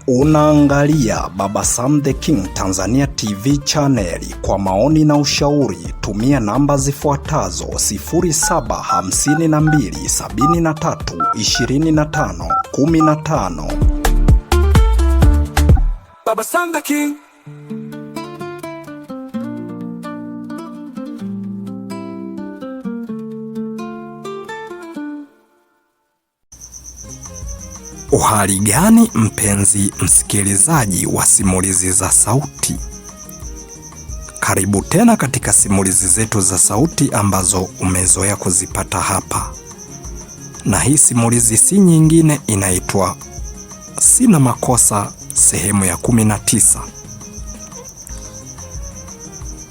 Unaangalia Baba Sam the King Tanzania TV channel. Kwa maoni na ushauri tumia namba zifuatazo 0752732515. Baba Sam the King. Uhali gani mpenzi msikilizaji wa simulizi za sauti? Karibu tena katika simulizi zetu za sauti ambazo umezoea kuzipata hapa. Na hii simulizi si nyingine, inaitwa Sina Makosa sehemu ya 19.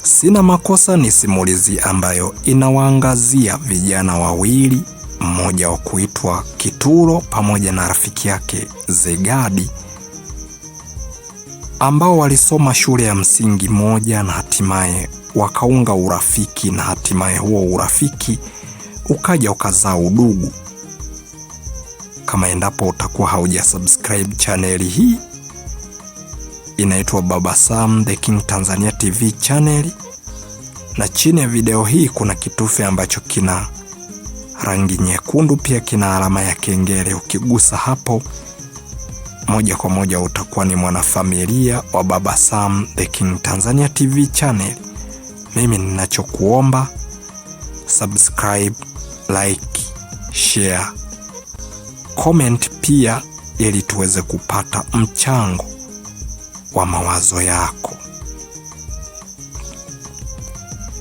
Sina Makosa ni simulizi ambayo inawaangazia vijana wawili, mmoja wa kuitwa Kituro pamoja na rafiki yake Zegadi, ambao walisoma shule ya msingi moja na hatimaye wakaunga urafiki, na hatimaye huo urafiki ukaja ukazaa udugu. Kama endapo utakuwa haujasubscribe channel hii, inaitwa Baba Sam the King Tanzania TV channel, na chini ya video hii kuna kitufe ambacho kina rangi nyekundu, pia kina alama ya kengele. Ukigusa hapo moja kwa moja utakuwa ni mwanafamilia wa Baba Sam the King Tanzania TV channel. Mimi ninachokuomba subscribe, like, share, comment pia, ili tuweze kupata mchango wa mawazo yako.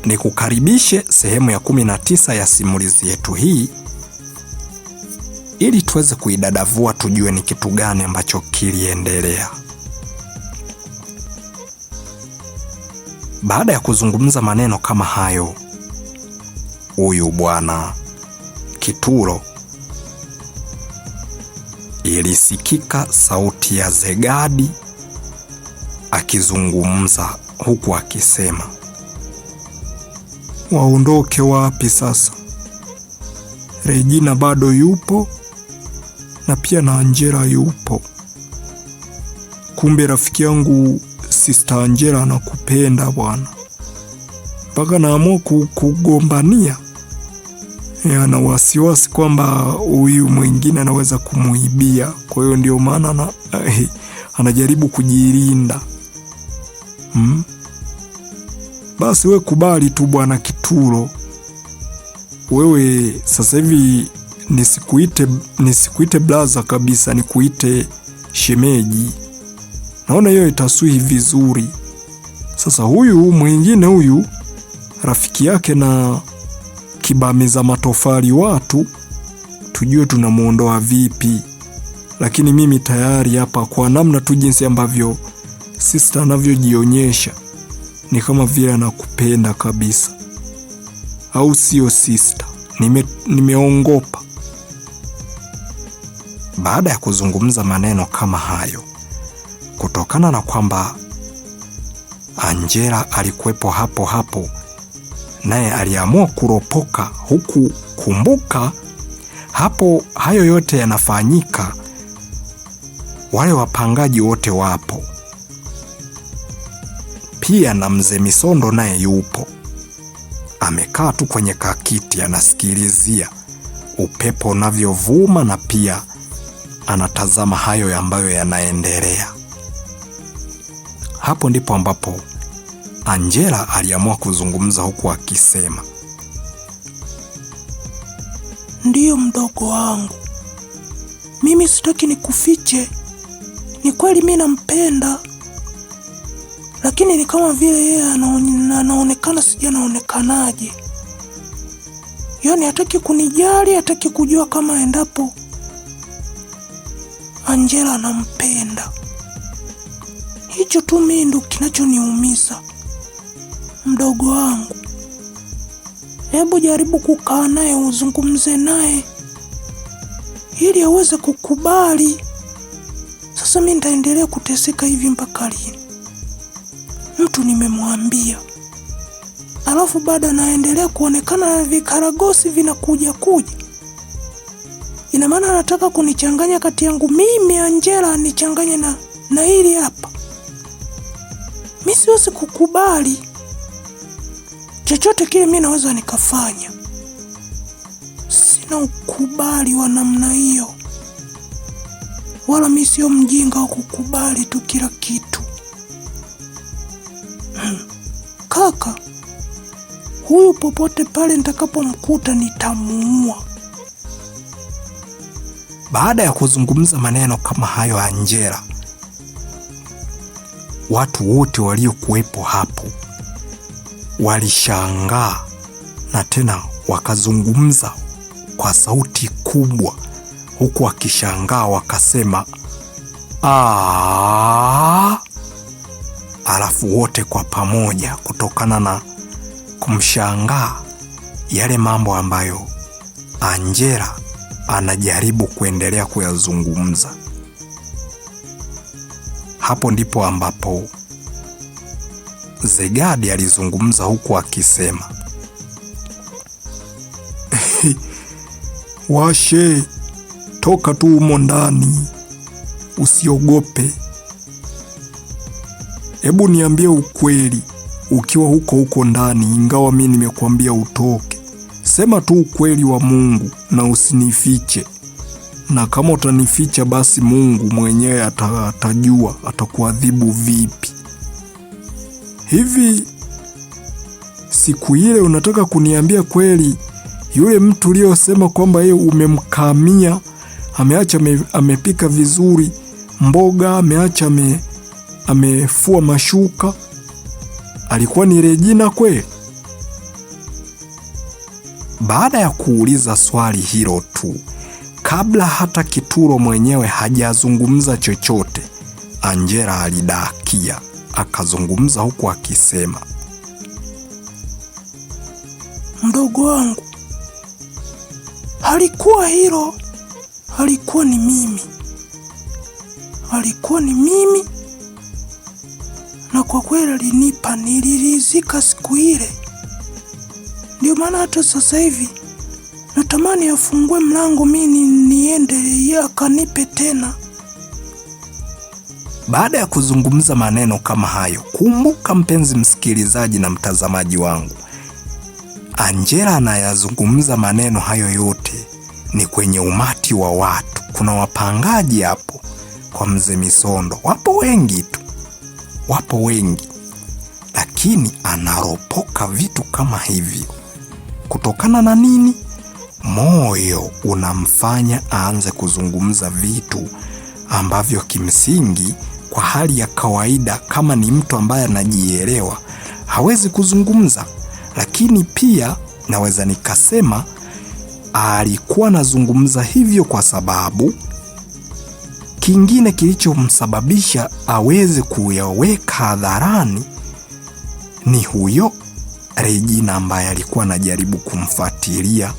Nikukaribishe sehemu ya 19 ya simulizi yetu hii, ili tuweze kuidadavua, tujue ni kitu gani ambacho kiliendelea. Baada ya kuzungumza maneno kama hayo, huyu bwana Kituro, ilisikika sauti ya Zegadi akizungumza huku akisema, waondoke wapi sasa? Regina bado yupo na pia na Angela yupo. Kumbe rafiki yangu Sister Angela anakupenda bwana, mpaka naamua kugombania. Ana wasiwasi kwamba huyu mwingine anaweza kumuibia, kwa hiyo ndio maana anajaribu kujilinda. Basi we kubali tu bwana Kituro. Wewe sasa hivi nisikuite blaza kabisa, nikuite shemeji. Naona hiyo itasui vizuri. Sasa huyu mwingine, huyu rafiki yake na kibamiza matofali watu, tujue tunamuondoa vipi. Lakini mimi tayari hapa, kwa namna tu jinsi ambavyo sister anavyojionyesha, ni kama vile anakupenda kabisa. Au sio sister? Nimeongopa. Baada ya kuzungumza maneno kama hayo, kutokana na kwamba Angela alikuwepo hapo hapo, naye aliamua kuropoka huku. Kumbuka hapo hayo yote yanafanyika, wale wapangaji wote wapo, pia na mzee Misondo naye yupo. Amekaa tu kwenye kakiti, anasikilizia upepo unavyovuma, na pia anatazama hayo ambayo yanaendelea. Hapo ndipo ambapo Angela aliamua kuzungumza huku akisema, ndiyo mdogo wangu, mimi sitaki nikufiche. Ni kweli mimi nampenda, lakini ni kama vile yeye anaonekana sija naonekanaje. Yaani hataki kunijali, hataki kujua kama endapo Angela anampenda. Hicho tu mimi ndo kinachoniumiza mdogo wangu. Hebu jaribu kukaa naye, uzungumze naye ili aweze kukubali. Sasa mimi nitaendelea kuteseka hivi mpaka lini? Mtu nimemwambia, alafu bado naendelea kuonekana vikaragosi vinakuja. Ina maana anataka kunichanganya kati yangu mimi Angela, anichanganye na hili hapa. Mimi siwezi kukubali. Chochote kile mimi naweza nikafanya. Sina ukubali wa namna hiyo. Wala mimi sio mjinga wa kukubali tu kila kitu. Kaka, huyu popote pale nitakapomkuta nitamuua. Baada ya kuzungumza maneno kama hayo Angela, watu wote waliokuwepo hapo walishangaa na tena wakazungumza kwa sauti kubwa, huku wakishangaa wakasema alafu wote kwa pamoja, kutokana na kumshangaa yale mambo ambayo Angela anajaribu kuendelea kuyazungumza. Hapo ndipo ambapo Zegadi alizungumza huku akisema Washe, toka tu humo ndani, usiogope. Hebu niambie ukweli ukiwa huko ndani, ingawa mimi nimekuambia utoke. Sema tu ukweli wa Mungu na usinifiche. Na kama utanificha basi Mungu mwenyewe atajua atakuadhibu vipi. Hivi siku ile unataka kuniambia kweli yule mtu uliyosema kwamba yeye umemkamia, ameacha amepika vizuri mboga, ameacha amefua mashuka, alikuwa ni Regina kweli? Baada ya kuuliza swali hilo tu, kabla hata Kituro mwenyewe hajazungumza chochote, Angela alidakia akazungumza huku akisema, mdogo wangu, halikuwa hilo, halikuwa ni mimi, na kwa kweli alinipa, niliridhika siku ile. Ndio maana hata sasa hivi natamani afungue mlango mimi niende, yeye akanipe tena. Baada ya kuzungumza maneno kama hayo, kumbuka mpenzi msikilizaji na mtazamaji wangu, Angela anayazungumza maneno hayo yote ni kwenye umati wa watu. Kuna wapangaji hapo kwa Mzee Misondo, wapo wengi, lakini anaropoka vitu kama hivyo. Kutokana na nini? Moyo unamfanya aanze kuzungumza vitu ambavyo kimsingi kwa hali ya kawaida, kama ni mtu ambaye anajielewa, hawezi kuzungumza. Lakini pia naweza nikasema alikuwa anazungumza hivyo kwa sababu kingine kilichomsababisha aweze kuyaweka hadharani ni huyo Regina ambaye alikuwa anajaribu kumfuatilia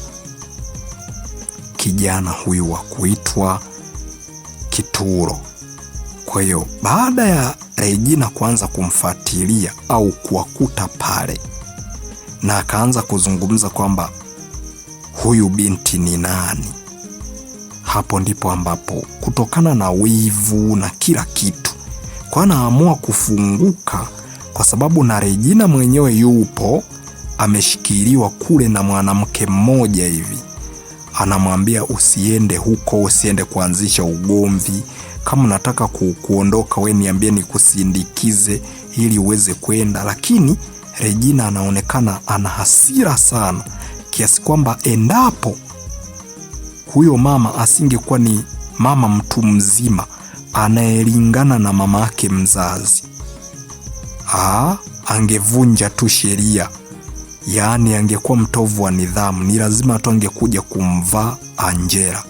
kijana huyu wa kuitwa Kituro. Kwa hiyo baada ya Regina kuanza kumfuatilia au kuwakuta pale, na akaanza kuzungumza kwamba huyu binti ni nani, hapo ndipo ambapo kutokana na wivu na kila kitu kwa anaamua kufunguka, kwa sababu na Regina mwenyewe yupo ameshikiliwa kule na mwanamke mmoja hivi. Anamwambia usiende huko, usiende kuanzisha ugomvi. Kama unataka kuondoka we niambie nikusindikize ili uweze kwenda. Lakini Regina anaonekana ana hasira sana, kiasi kwamba endapo huyo mama asingekuwa ni mama mtu mzima anayelingana na mama yake mzazi, angevunja tu sheria, yaani angekuwa mtovu wa nidhamu. Ni lazima tu angekuja kumvaa Angela.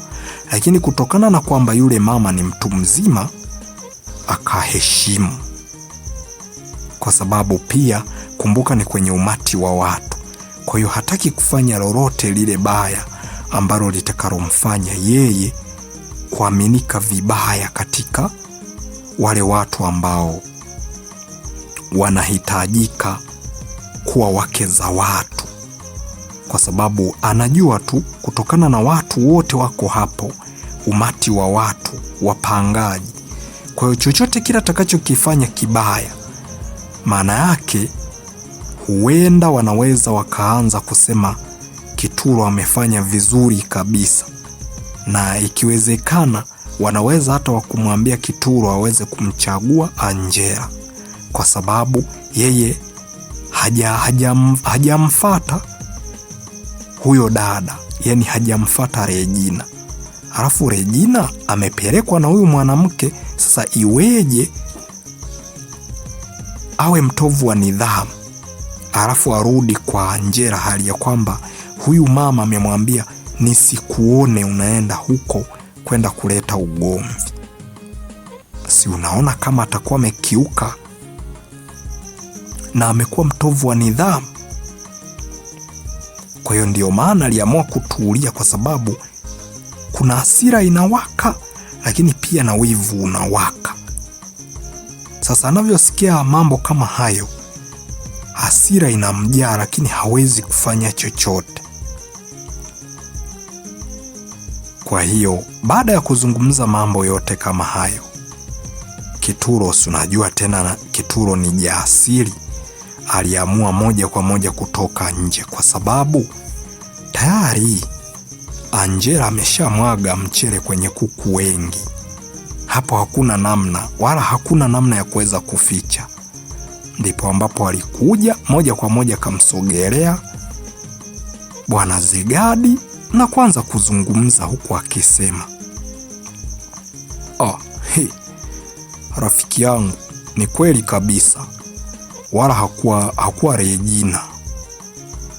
Lakini kutokana na kwamba yule mama ni mtu mzima, akaheshimu, kwa sababu pia kumbuka ni kwenye umati wa watu. Kwa hiyo hataki kufanya lolote lile baya ambalo litakalomfanya yeye kuaminika vibaya katika wale watu ambao wanahitajika kuwa wake za watu, kwa sababu anajua tu kutokana na watu wote wako hapo umati wa watu wapangaji. Kwa hiyo chochote kile atakachokifanya kibaya, maana yake huenda wanaweza wakaanza kusema Kituro amefanya vizuri kabisa, na ikiwezekana wanaweza hata wakumwambia Kituro aweze kumchagua Angela, kwa sababu yeye hajamfuata huyo dada, yani hajamfuata Regina. Alafu Regina amepelekwa na huyu mwanamke. Sasa iweje awe mtovu wa nidhamu alafu arudi kwa Angela, hali ya kwamba huyu mama amemwambia nisikuone unaenda huko kwenda kuleta ugomvi? Si unaona kama atakuwa amekiuka na amekuwa mtovu wa nidhamu? Kwa hiyo ndio maana aliamua kutulia, kwa sababu kuna hasira inawaka, lakini pia na wivu unawaka. Sasa anavyosikia mambo kama hayo, hasira inamjaa, lakini hawezi kufanya chochote. Kwa hiyo baada ya kuzungumza mambo yote kama hayo, Kituro, unajua tena Kituro ni jasiri, aliamua moja kwa moja kutoka nje, kwa sababu tayari Angela ameshamwaga mchele kwenye kuku wengi. Hapo hakuna namna, wala hakuna namna ya kuweza kuficha. Ndipo ambapo alikuja moja kwa moja kamsogelea Bwana Zegadi na kuanza kuzungumza, huku akisema, rafiki yangu, ni kweli kabisa, wala hakuwa Regina,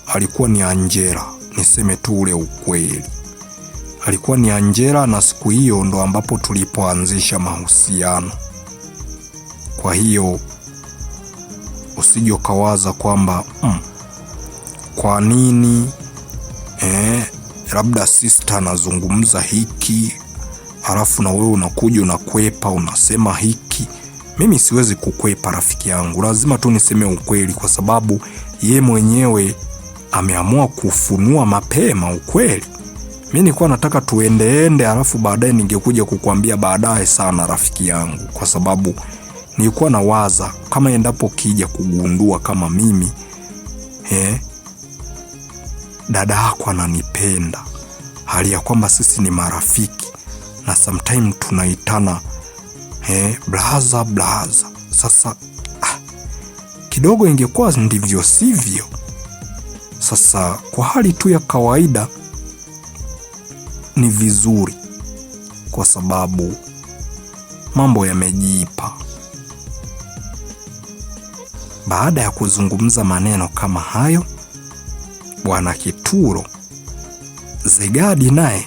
alikuwa ni Angela. Niseme tu ule ukweli, alikuwa ni Angela, na siku hiyo ndo ambapo tulipoanzisha mahusiano. Kwa hiyo usije ukawaza kwamba kwa nini labda sister anazungumza hiki halafu na wewe unakuja unakwepa unasema hiki. Mimi siwezi kukwepa rafiki yangu, lazima tu niseme ukweli, kwa sababu ye mwenyewe ameamua kufunua mapema ukweli. Mimi nilikuwa nataka tuendeende, halafu baadaye ningekuja kukuambia baadaye sana rafiki yangu, kwa sababu nilikuwa nawaza kama endapo kija kugundua kama mimi dada yako ananipenda, hali ya kwamba sisi ni marafiki na sometime tunaitana blaza. Sasa kidogo ingekuwa ndivyo sivyo. Sasa kwa hali tu ya kawaida ni vizuri, kwa sababu mambo yamejipa. Baada ya kuzungumza maneno kama hayo, Bwana Kituro, Zegadi naye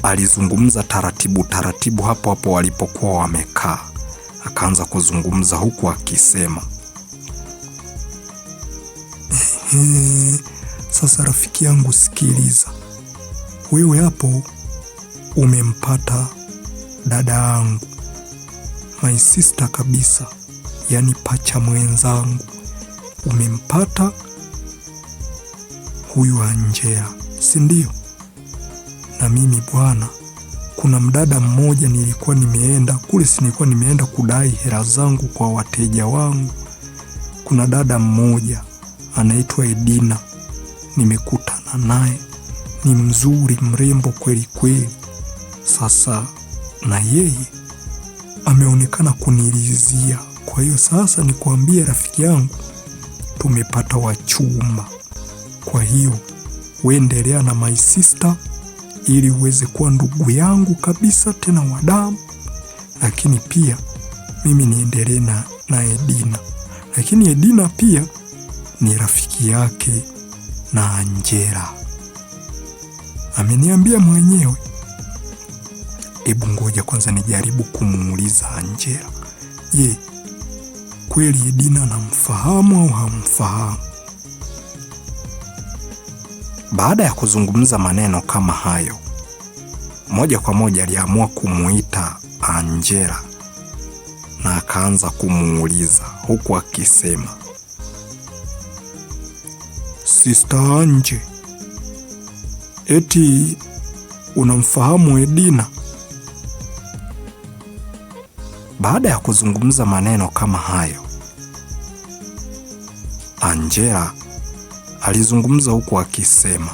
alizungumza taratibu hapo hapo walipokuwa wamekaa. Akaanza kuzungumza huku akisema, sasa rafiki yangu, sikiliza. Wewe hapo umempata dada yangu, my sister kabisa, yani pacha mwenzangu. Umempata huyu Angela, si ndio? Na mimi bwana, kuna mdada mmoja nilikuwa nimeenda kule, si nilikuwa nimeenda kudai hela zangu kwa wateja wangu. Kuna dada mmoja anaitwa Edina, nimekutana naye, ni mzuri, mrembo kweli kweli. Sasa na yeye ameonekana kunilizia. Kwa hiyo sasa nikwambie rafiki yangu, tumepata wachumba. Kwa hiyo uendelea na my sister ili uweze kuwa ndugu yangu kabisa, tena wa damu. Lakini pia mimi niendelee na Edina. Lakini Edina pia ni rafiki yake na Angela, ameniambia mwenyewe. Ebu ngoja kwanza nijaribu kumuuliza Angela, je, kweli Edina namfahamu au hamfahamu? Baada ya kuzungumza maneno kama hayo, moja kwa moja aliamua kumuita Angela na akaanza kumuuliza huku akisema, Sister Anje, eti unamfahamu Edina? Baada ya kuzungumza maneno kama hayo, Angela alizungumza huku akisema,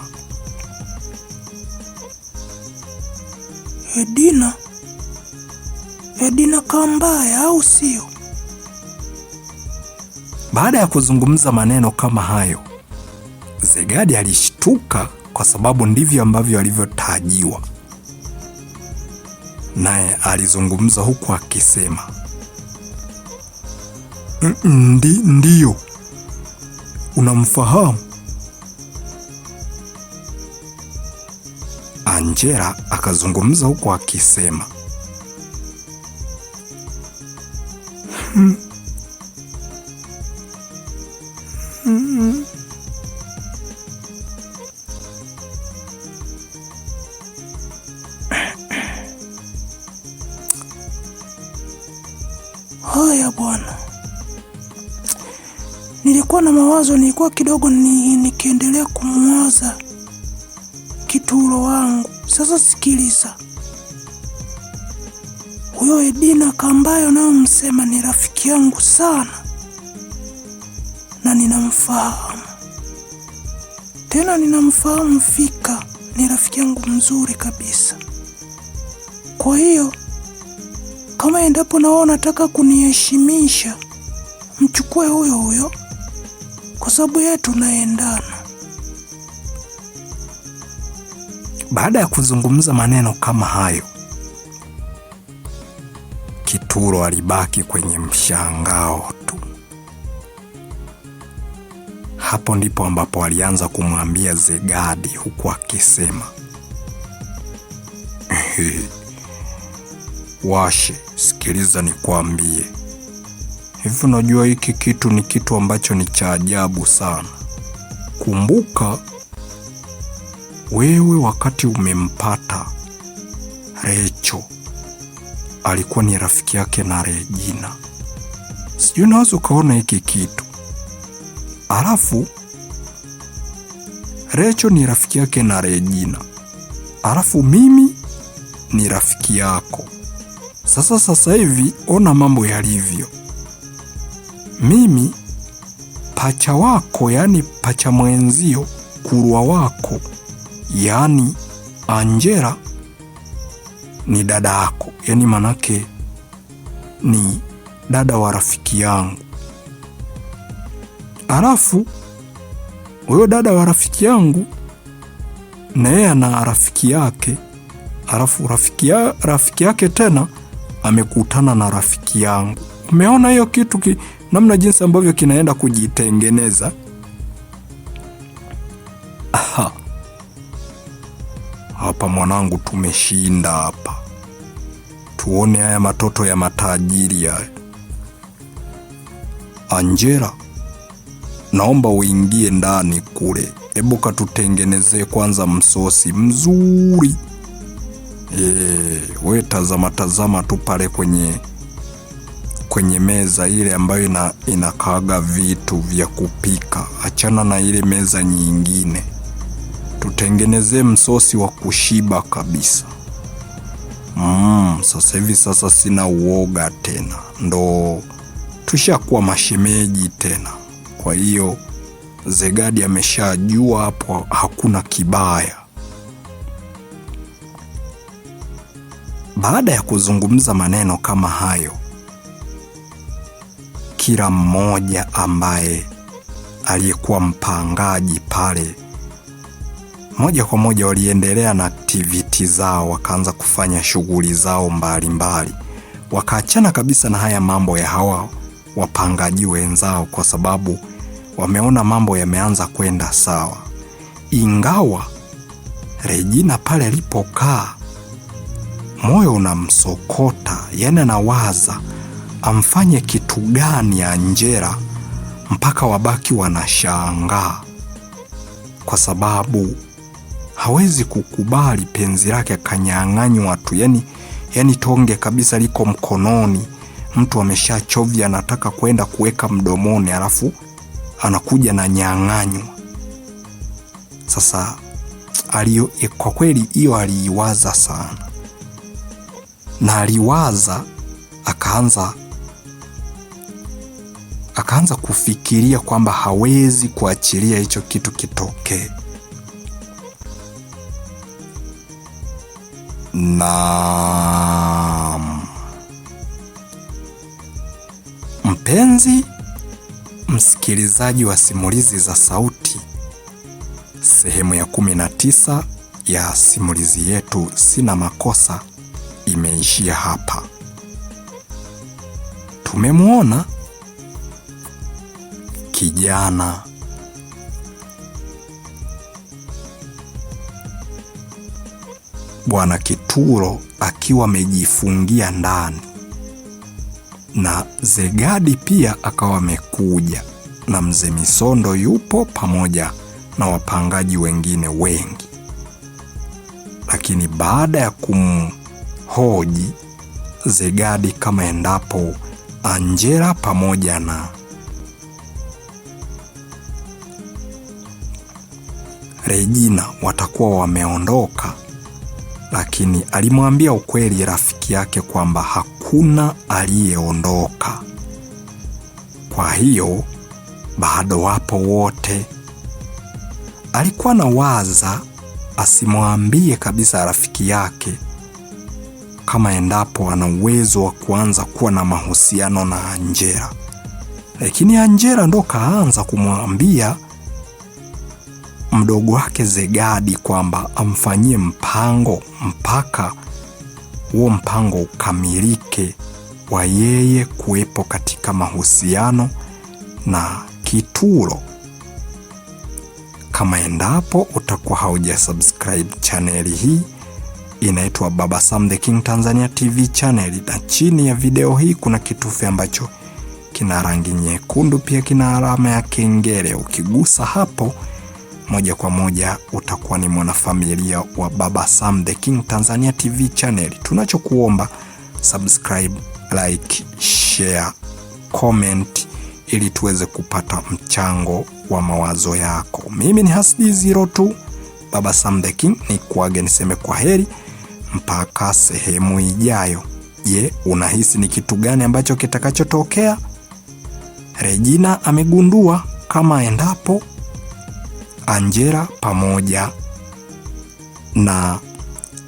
Edina Kambaya au sio? Baada ya kuzungumza maneno kama hayo, Zegadi alishtuka kwa sababu ndivyo ambavyo alivyotajiwa. Naye alizungumza huku akisema, ndiyo, unamfahamu? Angela akazungumza huku akisema, haya bwana, nilikuwa na mawazo, nilikuwa kidogo nikiendelea kumwaza Kituro wangu. Sasa sikiliza, huyo Edina Kambaya unayomsema ni rafiki yangu sana na ninamfahamu, tena ninamfahamu fika, ni rafiki yangu mzuri kabisa. Kwa hiyo kama endapo nao unataka kuniheshimisha, mchukue huyo kwa sababu yeye tunaendana. Baada ya kuzungumza maneno kama hayo, Kituro alibaki kwenye mshangao tu. Hapo ndipo ambapo alianza kumwambia Zegadi huku akisema, Washe, sikiliza nikwambie. Hivi unajua hiki kitu ni kitu ambacho ni cha ajabu sana. Kumbuka wewe wakati umempata Recho alikuwa ni rafiki yake na Regina. Sijui unaweza ukaona hiki kitu. Alafu Recho ni rafiki yake na Regina. Alafu mimi ni rafiki yako. Sasa hivi ona mambo yalivyo. Mimi pacha wako, yani pacha mwenzio, kurwa wako, yani Angela ni dada yako, yani manake ni dada wa rafiki yangu. Alafu huyo dada wa rafiki yangu na yeye ana rafiki yake. Alafu rafiki yake tena amekutana na rafiki yangu. Umeona hiyo kitu namna jinsi ambavyo kinaenda kujitengeneza? Aha. Hapa mwanangu, tumeshinda hapa. Tuone haya matoto ya matajiri haya. Angela, naomba uingie ndani kule. Hebu katutengenezee kwanza msosi mzuri. We tazama tu pale kwenye meza ile ambayo inakaaga vitu vya kupika. Achana na ile meza nyingine. Tutengenezee msosi wa kushiba kabisa. Sasa hivi sina uoga tena. Ndo tushakuwa mashemeji tena. Kwa hiyo Zegadi ameshajua hapo hakuna kibaya. Baada ya kuzungumza maneno kama hayo, kila mmoja ambaye aliyekuwa mpangaji pale, moja kwa moja waliendelea na activity zao, wakaanza kufanya shughuli zao mbalimbali. Wakaachana kabisa na haya mambo ya hawa wapangaji wenzao, kwa sababu wameona mambo yameanza kwenda sawa. Ingawa Regina pale alipokaa, moyo unamsokota, yani anawaza amfanye kitu gani Angela mpaka wabaki wanashangaa, kwa sababu hawezi kukubali penzi lake kanyang'anywa tu. Yani tonge kabisa liko mkononi, mtu ameshachovya, anataka kwenda kuweka mdomoni, alafu anakuja na nyang'anywa. Sasa kwa kweli hiyo aliiwaza sana, na aliwaza akaanza kufikiria kwamba hawezi kuachilia hicho kitu kitokee. Na mpenzi msikilizaji wa Simulizi za Sauti, sehemu ya 19 ya simulizi yetu Sina Makosa imeishia hapa. Tumemwona kijana Bwana Kituro akiwa amejifungia ndani, na Zegadi pia akawa amekuja, na Mzee Misondo yupo pamoja na wapangaji wengine wengi. Lakini baada ya kumhoji Zegadi kama endapo Angela pamoja na Regina watakuwa wameondoka, lakini alimwambia ukweli rafiki yake kwamba hakuna aliyeondoka. Kwa hiyo bado wapo wote. Alikuwa na waza asimwambie kabisa rafiki yake kama endapo ana uwezo wa kuanza kuwa na mahusiano na Angela, lakini Angela ndo kaanza kumwambia mdogo wake Zegadi kwamba amfanyie mpango mpaka huo mpango ukamilike wa yeye kuwepo katika mahusiano na Kituro. Kama endapo utakuwa hauja subscribe channel hii, inaitwa Baba Sam the King Tanzania TV channel, na chini ya video hii kuna kitufe ambacho kina rangi nyekundu, pia kina alama ya kengele. Ukigusa hapo moja kwa moja utakuwa ni mwanafamilia wa Baba Sam the King Tanzania TV channel. Tunachokuomba subscribe, like, share, comment ili tuweze kupata mchango wa mawazo yako. Mimi ni Hasdi02 Baba Sam the King, ni kuage niseme kwa heri mpaka sehemu ijayo. Je, unahisi ni kitu gani ambacho kitakachotokea? Regina amegundua kama endapo Angela pamoja na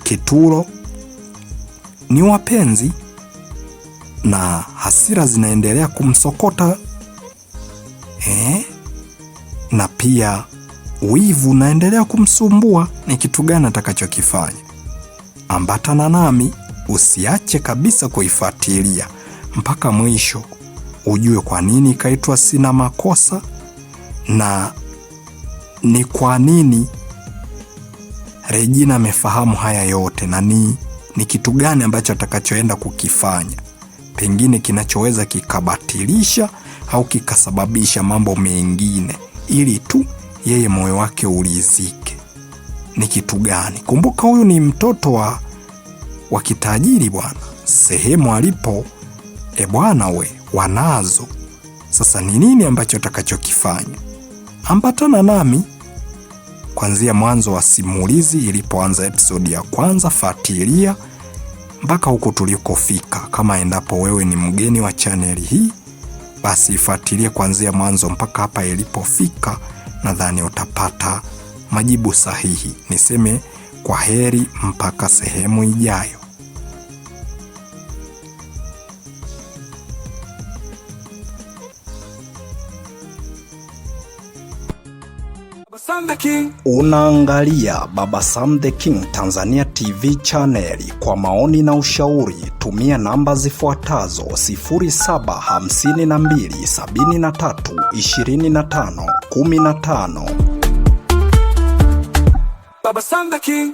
Kituro ni wapenzi na hasira zinaendelea kumsokota, na pia wivu unaendelea kumsumbua, ni kitu gani atakachokifanya? Ambatana nami, usiache kabisa kuifuatilia mpaka mwisho ujue kwa nini ikaitwa Sina Makosa na ni kwa nini Regina amefahamu haya yote, na ni kitu gani ambacho atakachoenda kukifanya, pengine kinachoweza kikabatilisha au kikasababisha mambo mengine ili tu yeye moyo wake ulizike. Ni kitu gani? Kumbuka huyu ni mtoto wa kitajiri bwana, sehemu alipo bwana wanazo. Sasa ni nini ambacho atakachokifanya? Ambatana nami kuanzia mwanzo wa simulizi ilipoanza episodi ya kwanza, fuatilia mpaka huko tulikofika. Kama endapo wewe ni mgeni wa chaneli hii, basi fuatilia kuanzia mwanzo mpaka hapa ilipofika. Nadhani utapata majibu sahihi. Niseme kwa heri mpaka sehemu ijayo. Unaangalia Baba Sam the King Tanzania TV channel. Kwa maoni na ushauri tumia namba zifuatazo: 0752732515. Baba Sam the King.